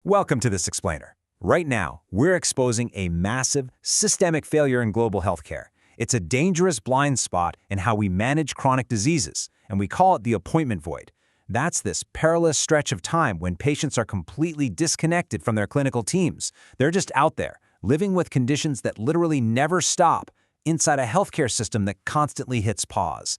Welcome to this explainer. Right now, we're exposing a massive, systemic failure in global healthcare. It's a dangerous blind spot in how we manage chronic diseases, and we call it the appointment void. That's this perilous stretch of time when patients are completely disconnected from their clinical teams. They're just out there, living with conditions that literally never stop, inside a healthcare system that constantly hits pause.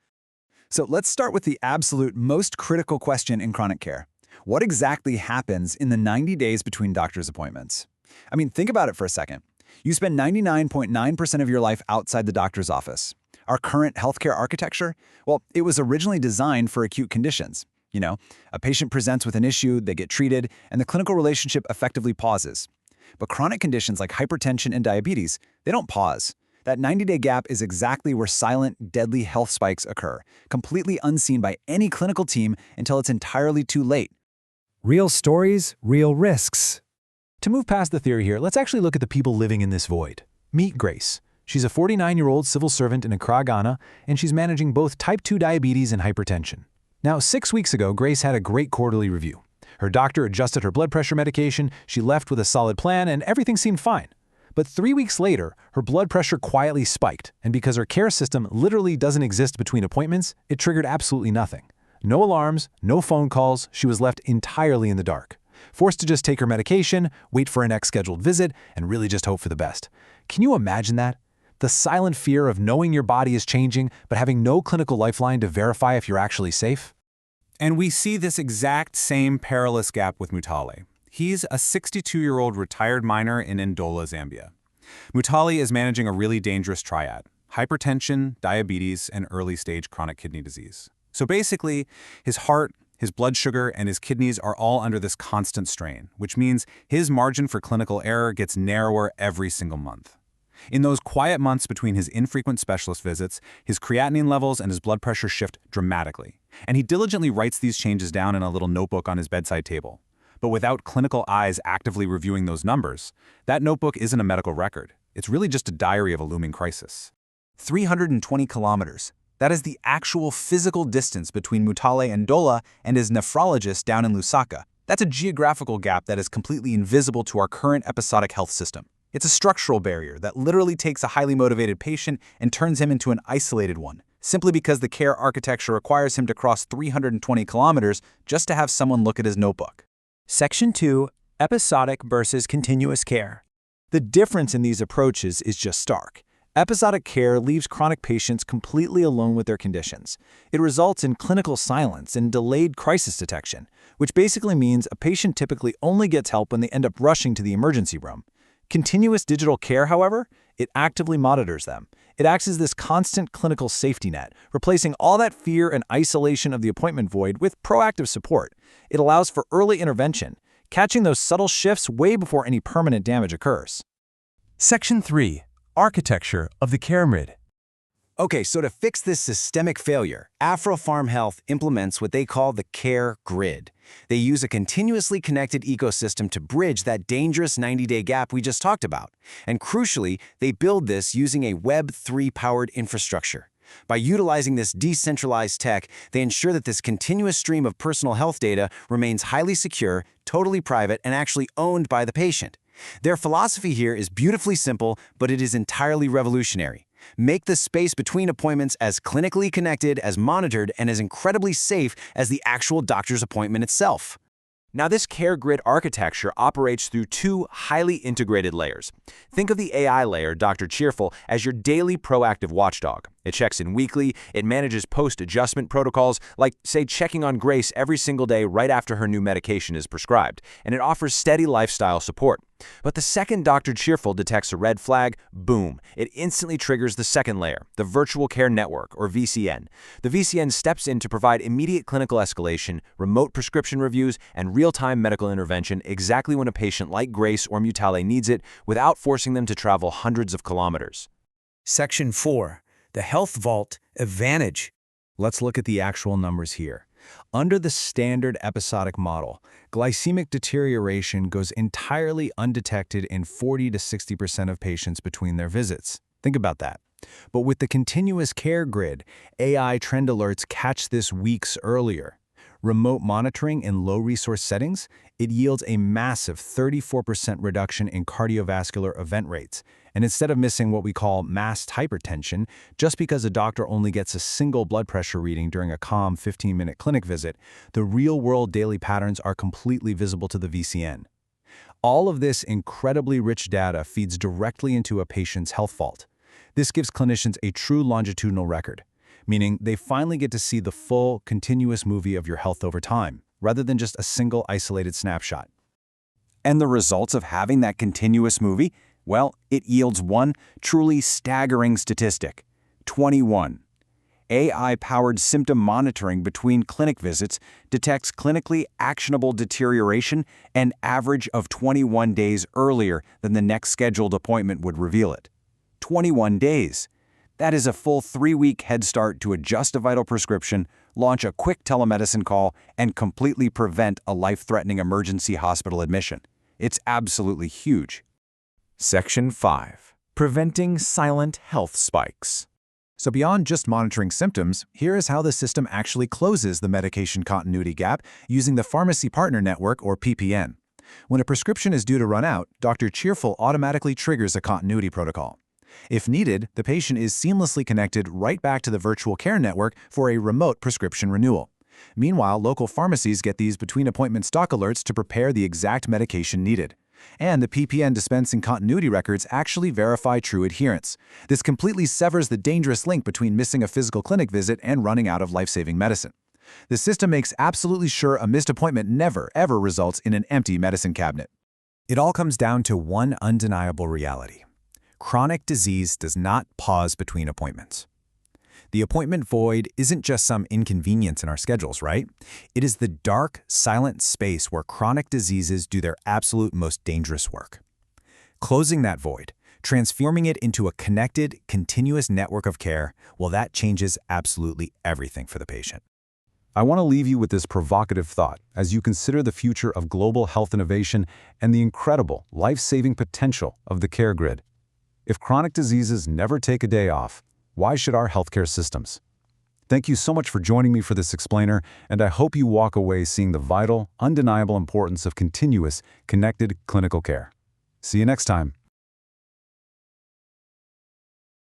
So let's start with the absolute most critical question in chronic care. What exactly happens in the 90 days between doctor's appointments? I mean, think about it for a second. You spend 99.9% of your life outside the doctor's office. Our current healthcare architecture? Well, it was originally designed for acute conditions. You know, a patient presents with an issue, they get treated, and the clinical relationship effectively pauses. But chronic conditions like hypertension and diabetes, they don't pause. That 90-day gap is exactly where silent, deadly health spikes occur, completely unseen by any clinical team until it's entirely too late. Real stories, real risks. To move past the theory here, let's actually look at the people living in this void. Meet Grace. She's a 49-year-old civil servant in Accra, Ghana, and she's managing both type 2 diabetes and hypertension. Now, 6 weeks ago, Grace had a great quarterly review. Her doctor adjusted her blood pressure medication, she left with a solid plan, and everything seemed fine. But 3 weeks later, her blood pressure quietly spiked, and because her care system literally doesn't exist between appointments, it triggered absolutely nothing. No alarms, no phone calls, she was left entirely in the dark. Forced to just take her medication, wait for a next scheduled visit, and really just hope for the best. Can you imagine that? The silent fear of knowing your body is changing, but having no clinical lifeline to verify if you're actually safe? And we see this exact same perilous gap with Mutale. He's a 62-year-old retired miner in Ndola, Zambia. Mutale is managing a really dangerous triad: hypertension, diabetes, and early-stage chronic kidney disease. So basically, his heart, his blood sugar, and his kidneys are all under this constant strain, which means his margin for clinical error gets narrower every single month. In those quiet months between his infrequent specialist visits, his creatinine levels and his blood pressure shift dramatically, and he diligently writes these changes down in a little notebook on his bedside table. But without clinical eyes actively reviewing those numbers, that notebook isn't a medical record. It's really just a diary of a looming crisis. 320 kilometers. That is the actual physical distance between Mutale Ndola and his nephrologist down in Lusaka. That's a geographical gap that is completely invisible to our current episodic health system. It's a structural barrier that literally takes a highly motivated patient and turns him into an isolated one, simply because the care architecture requires him to cross 320 kilometers just to have someone look at his notebook. Section 2, Episodic versus Continuous Care. The difference in these approaches is just stark. Episodic care leaves chronic patients completely alone with their conditions. It results in clinical silence and delayed crisis detection, which basically means a patient typically only gets help when they end up rushing to the emergency room. Continuous digital care, however, it actively monitors them. It acts as this constant clinical safety net, replacing all that fear and isolation of the appointment void with proactive support. It allows for early intervention, catching those subtle shifts way before any permanent damage occurs. Section 3, Architecture of the Care Grid. Okay, so to fix this systemic failure, Afrofarm Health implements what they call the care grid. They use a continuously connected ecosystem to bridge that dangerous 90-day gap we just talked about. And crucially, they build this using a Web3-powered infrastructure. By utilizing this decentralized tech, they ensure that this continuous stream of personal health data remains highly secure, totally private, and actually owned by the patient. Their philosophy here is beautifully simple, but it is entirely revolutionary. Make the space between appointments as clinically connected, as monitored, and as incredibly safe as the actual doctor's appointment itself. Now, this care grid architecture operates through two highly integrated layers. Think of the AI layer, Dr. Cheerful, as your daily proactive watchdog. It checks in weekly, it manages post-adjustment protocols, like, say, checking on Grace every single day right after her new medication is prescribed, and it offers steady lifestyle support. But the second Dr. Cheerful detects a red flag, boom, it instantly triggers the second layer, the Virtual Care Network, or VCN. The VCN steps in to provide immediate clinical escalation, remote prescription reviews, and real-time medical intervention exactly when a patient like Grace or Mutale needs it, without forcing them to travel hundreds of kilometers. Section 4, the Health Vault Advantage. Let's look at the actual numbers here. Under the standard episodic model, glycemic deterioration goes entirely undetected in 40 to 60% of patients between their visits. Think about that. But with the continuous care grid, AI trend alerts catch this weeks earlier. Remote monitoring in low-resource settings, it yields a massive 34% reduction in cardiovascular event rates. And instead of missing what we call masked hypertension, just because a doctor only gets a single blood pressure reading during a calm 15-minute clinic visit, the real-world daily patterns are completely visible to the VCN. All of this incredibly rich data feeds directly into a patient's health vault. This gives clinicians a true longitudinal record, meaning they finally get to see the full, continuous movie of your health over time, rather than just a single isolated snapshot. And the results of having that continuous movie? Well, it yields one truly staggering statistic: 21. AI-powered symptom monitoring between clinic visits detects clinically actionable deterioration an average of 21 days earlier than the next scheduled appointment would reveal it. 21 days. That is a full 3-week head start to adjust a vital prescription, launch a quick telemedicine call, and completely prevent a life-threatening emergency hospital admission. It's absolutely huge. Section 5. Preventing silent health spikes. So beyond just monitoring symptoms, here is how the system actually closes the medication continuity gap using the Pharmacy Partner Network, or PPN. When a prescription is due to run out, Dr. Cheerful automatically triggers a continuity protocol. If needed, the patient is seamlessly connected right back to the virtual care network for a remote prescription renewal. Meanwhile, local pharmacies get these between-appointment stock alerts to prepare the exact medication needed. And the PPN dispensing continuity records actually verify true adherence. This completely severs the dangerous link between missing a physical clinic visit and running out of life-saving medicine. The system makes absolutely sure a missed appointment never, ever results in an empty medicine cabinet. It all comes down to one undeniable reality. Chronic disease does not pause between appointments. The appointment void isn't just some inconvenience in our schedules, right? It is the dark, silent space where chronic diseases do their absolute most dangerous work. Closing that void, transforming it into a connected, continuous network of care, well, that changes absolutely everything for the patient. I want to leave you with this provocative thought as you consider the future of global health innovation and the incredible, life-saving potential of the care grid. If chronic diseases never take a day off, why should our healthcare systems? Thank you so much for joining me for this explainer, and I hope you walk away seeing the vital, undeniable importance of continuous, connected clinical care. See you next time.